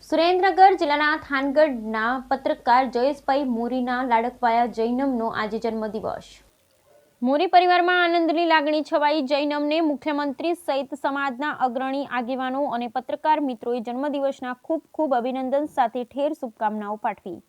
સુરેન્દ્રનગર જિલ્લાના થાનગઢના પત્રકાર જયેશભાઈ મોરીના લાડકવાયા જૈનમનો આજે જન્મદિવસ. મોરી પરિવારમાં આનંદની લાગણી છવાઈ. જૈનમને મુખ્યમંત્રી સહિત સમાજના અગ્રણી આગેવાનો અને પત્રકાર મિત્રોએ જન્મદિવસના ખૂબ ખૂબ અભિનંદન સાથે ઠેર શુભકામનાઓ પાઠવી.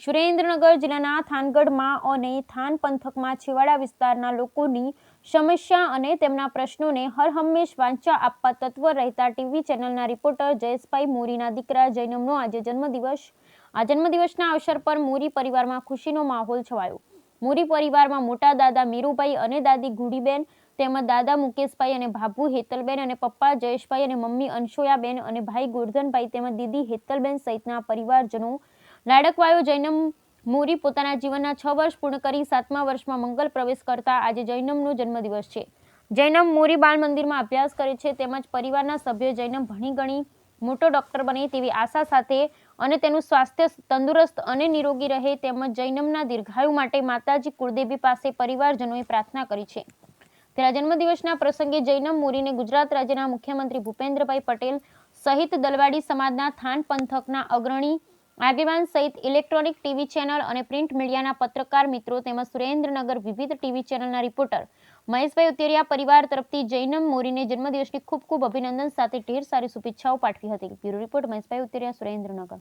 સુરેન્દ્રનગર જિલ્લાના થાનગઢમાં અને થાન પંથકમાં છેવાડા વિસ્તારના લોકોની સમસ્યા અને તેમના પ્રશ્નોને હરહંમેશ વાંચા આપવા તત્પર રહેતા ટીવી ચેનલના રિપોર્ટર જયેશભાઈ મોરીના દીકરા જૈનમનો આજે જન્મદિવસ. આ જન્મદિવસના અવસર પર મોરી પરિવારમાં ખુશીનો માહોલ છવાયો. મોરી પરિવારમાં મોટા દાદા મીરુભાઈ અને દાદી ગુડીબેન તેમજ દાદા મુકેશભાઈ અને ભાભુ હેતલબેન અને પપ્પા જયેશભાઈ અને મમ્મી અનસોયાબેન અને ભાઈ ગોરધનભાઈ તેમજ દીદી હેતલબેન સહિતના પરિવારજનો લાડકવાયો જૈનમ મોરી પોતાના જીવનના 6 વર્ષ પૂર્ણ કરી 7મા વર્ષમાં મંગલ પ્રવેશ કરતા આજે જૈનમનો જન્મદિવસ છે. જૈનમ મોરી બાળ મંદિરમાં અભ્યાસ કરે છે તેમજ પરિવારના સભ્યો જૈનમ ભણી ગણી મોટો ડોક્ટર બને તેવી આશા સાથે અને તેનું સ્વાસ્થ્ય તંદુરસ્ત અને નિરોગી રહે તેમજ જૈનમના દીર્ઘાયુ માટે માતાજી કુળદેવી પાસે પરિવારજનોએ પ્રાર્થના કરી છે. તેના જન્મદિવસના પ્રસંગે જૈનમ મોરીને ગુજરાત રાજ્યના મુખ્યમંત્રી ભૂપેન્દ્રભાઈ પટેલ સહિત દલવાડી સમાજના થાન પંથકના અગ્રણી આગેવાન સહિત ઇલેક્ટ્રોનિક ટીવી ચેનલ અને પ્રિન્ટ મીડિયાના પત્રકાર મિત્રો તેમજ સુરેન્દ્રનગર વિવિધ ટીવી ચેનલના રિપોર્ટર મહેશભાઈ ઉત્તરિયા પરિવાર તરફથી જૈનમ મોરીને જન્મદિવસની ખૂબ ખૂબ અભિનંદન સાથે ઢેર સારી શુભેચ્છાઓ પાઠવી હતી. બ્યુરો રિપોર્ટ મહેશભાઈ ઉત્તરિયા, સુરેન્દ્રનગર.